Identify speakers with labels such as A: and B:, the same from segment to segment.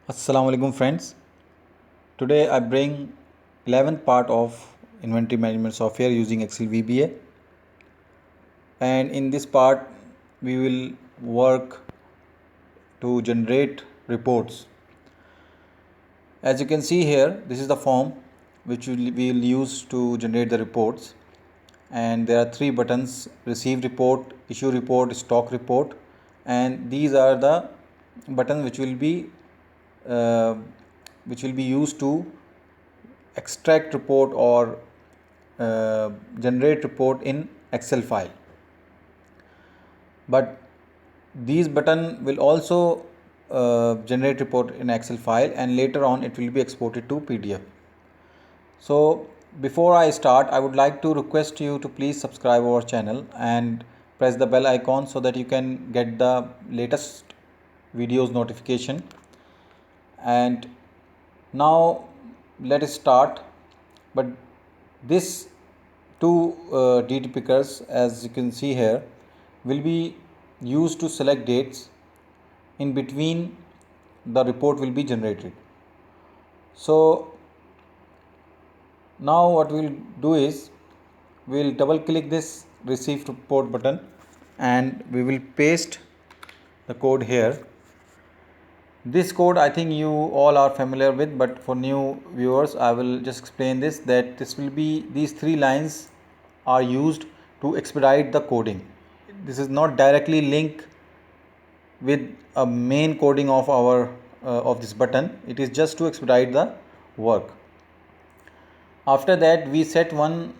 A: Assalamu alaikum friends. Today I bring 11th part of inventory management software using Excel VBA, and in this part we will work to generate reports. As you can see here, this is the form which we will use to generate the reports, and there are three buttons: receive report, issue report, stock report, and these are the buttons uh, which will be used to extract report or generate report in Excel file. But these button will also generate report in Excel file, and later on it will be exported to PDF. So before I start, I would like to request you to please subscribe our channel and press the bell icon so that you can get the latest videos notification. And now let us start. But this two DT pickers, as you can see here, will be used to select dates in between the report will be generated. So now what we will do is we will double click this receive report button and we will paste the code here. This code I think you all are familiar with, but for new viewers I will just explain this, that this will be, these three lines are used to expedite the coding. This is not directly linked with a main coding of our of this button. It is just to expedite the work. After that we set one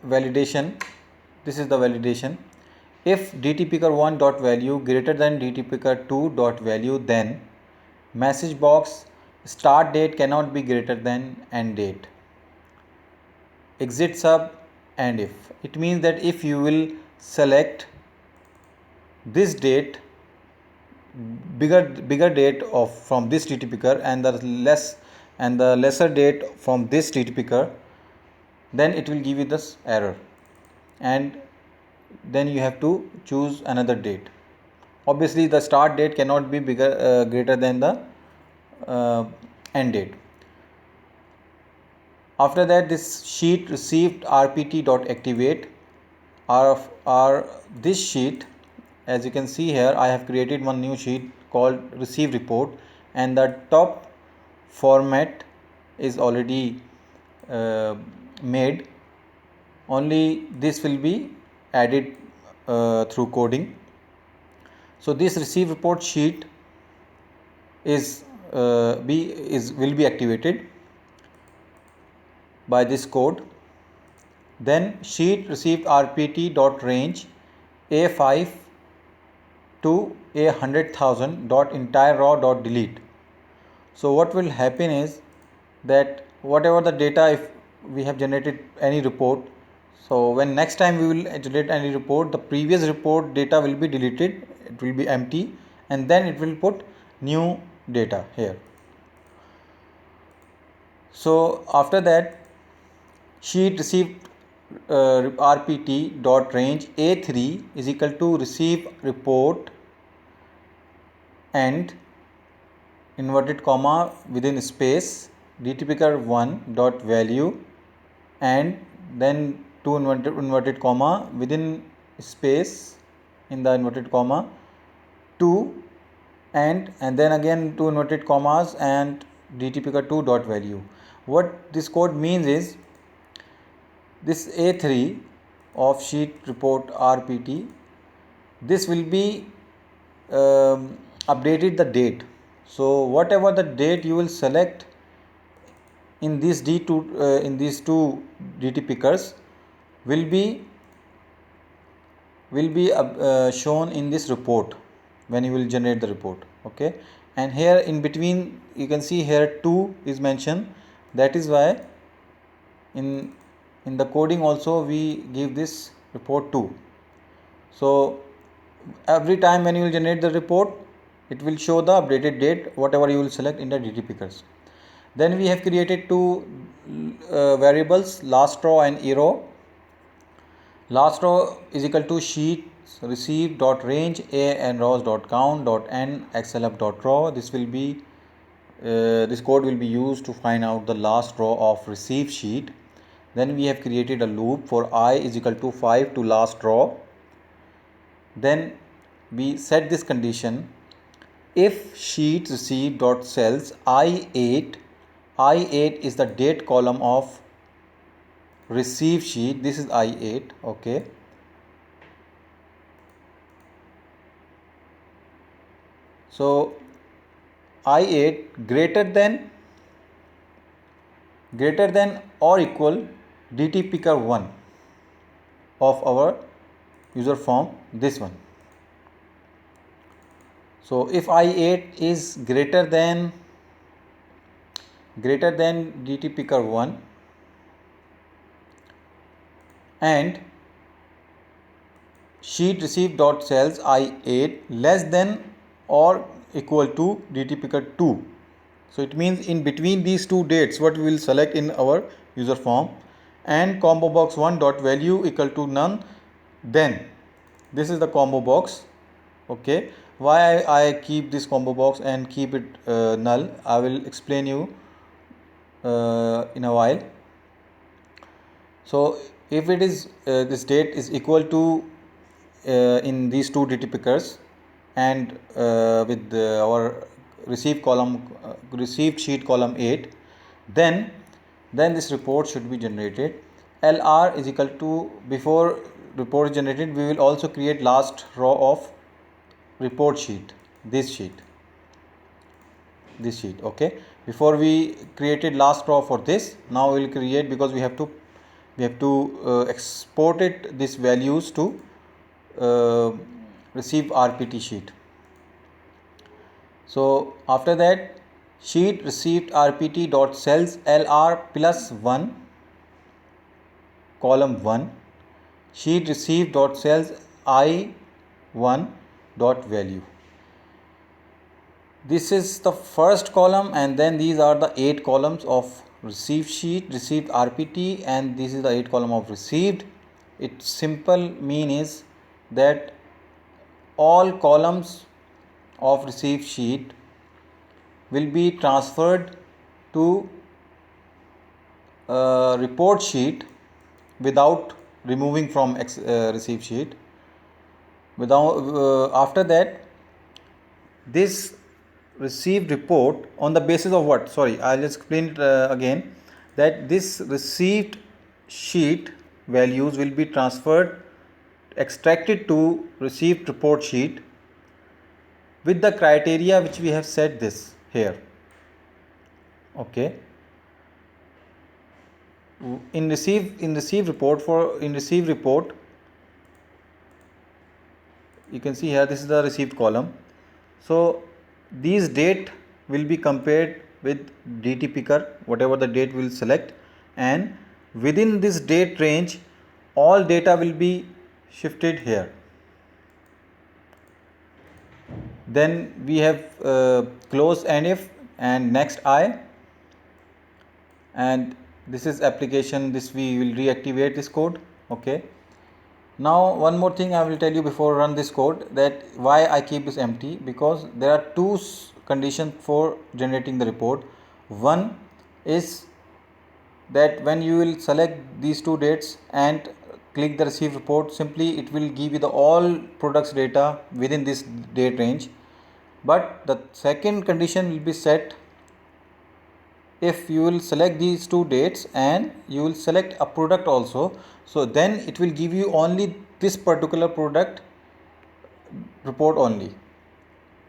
A: validation. This is the validation. If dtpicker1 dot value greater than dtpicker2 dot value, then message box start date cannot be greater than end date. Exit sub and if. It means that if you will select this date, bigger date of from this DT picker and the lesser date from this DT picker, then it will give you this error, and then you have to choose another date. Obviously the start date cannot be greater than the end date. After that, this sheet received rpt.activate are this sheet. As you can see here, I have created one new sheet called receive report, and the top format is already made. Only this will be added through coding. So this receive report sheet will be activated by this code. Then sheet received rpt dot range a5 to a100,000 dot entire raw dot delete. So what will happen is that whatever the data, if we have generated any report, so when next time we will generate any report, the previous report data will be deleted, it will be empty, and then it will put new data here. So after that, sheet received rpt dot range a3 is equal to receive report and inverted comma within space dtpicker1 dot value, and then two inverted comma within space in the inverted comma 2, and then again two inverted commas and dtpicker2 dot value. What this code means is, this A3 of sheet report RPT, this will be updated the date. So whatever the date you will select in these two DT pickers will be shown in this report when you will generate the report. Okay, and here in between you can see here 2 is mentioned. That is why in the coding also we give this report 2. So every time when you will generate the report, it will show the updated date whatever you will select in the DT pickers. Then we have created two variables, last row and eRow. Last row is equal to sheet receive dot range a and rows dot count dot n xlf dot row. This will be this code will be used to find out the last row of receive sheet. Then we have created a loop for I is equal to 5 to last row. Then we set this condition: if sheet receive dot cells I8 is the date column of receive sheet. This is I8. okay, so I8 greater than or equal dt picker 1 of our user form, this one. So if I8 is greater than dt picker 1 and sheet receive dot cells I8 less than or equal to dt picker 2. So it means in between these two dates what we will select in our user form, and combo box 1 dot value equal to none, then this is the combo box. okay, why I keep this combo box and keep it null, I will explain you in a while. So if it is this date is equal to in these two dt pickers and with our received sheet column 8, then this report should be generated. LR is equal to, before report is generated, we will also create last row of report sheet, this sheet. okay, before we created last row for this, now we will create, because we have to export it these values to receive RPT sheet. So after that, sheet received RPT dot cells LR plus 1 column 1, sheet received dot cells I1 dot value. This is the first column, and then these are the 8 columns of received sheet, received RPT, and this is the 8 column of received. Its simple mean is that all columns of received sheet will be transferred to report sheet without removing from receive sheet. After that, this received report on the basis of what? Sorry, I'll explain it again, that this received sheet values will be extracted to received report sheet with the criteria which we have set this here. okay, in receive report you can see here, this is the received column. So these date will be compared with dt picker, whatever the date will select, and within this date range all data will be shifted here. Then we have close NF and next I, and this is application, this we will reactivate this code. okay, now one more thing I will tell you before run this code, that why I keep this empty, because there are two conditions for generating the report. One is that when you will select these two dates and click the receive report, simply it will give you the all products data within this date range. But the second condition will be set if you will select these two dates and you will select a product also, so then it will give you only this particular product report only.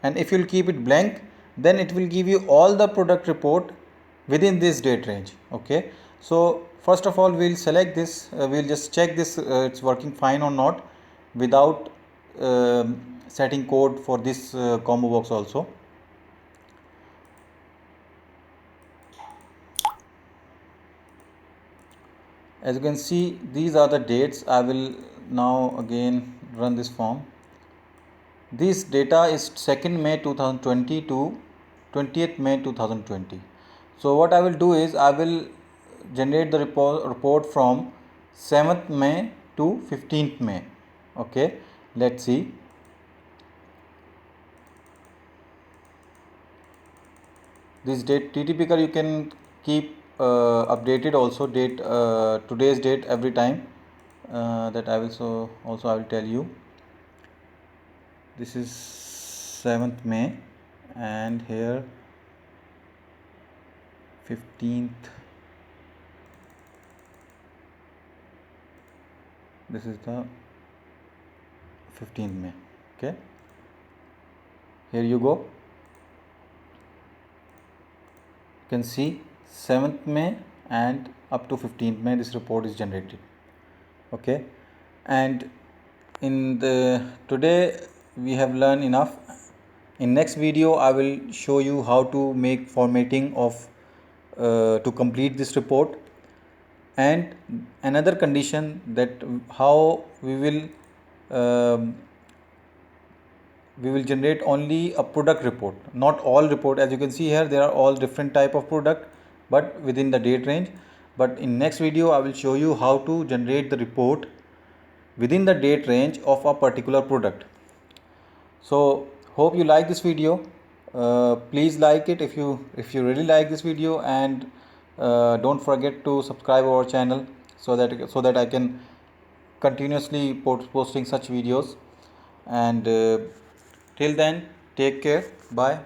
A: And if you will keep it blank, then it will give you all the product report within this date range. okay, so first of all we will select this, we will just check this it's working fine or not without setting code for this combo box also. As you can see, these are the dates. I will now again run this form. This data is 2nd May 2020 to 20th May 2020. So what I will do is I will generate the report from 7th May to 15th May. okay, Let's see. This date TT picker you can keep updated also, date today's date every time. That I will also I will tell you. This is 7th May and here 15th. This is the 15th May. Okay, here you go. You can see 7th May and up to 15th May this report is generated. Okay, and in the today we have learned enough. In next video I will show you how to make formatting of to complete this report, and another condition that how um, we will generate only a product report, not all report. As you can see here, there are all different type of product but within the date range. But in next video I will show you how to generate the report within the date range of a particular product. So hope you like this video. Please like it if you really like this video, and don't forget to subscribe our channel so that I can continuously posting such videos. And till then, take care. Bye.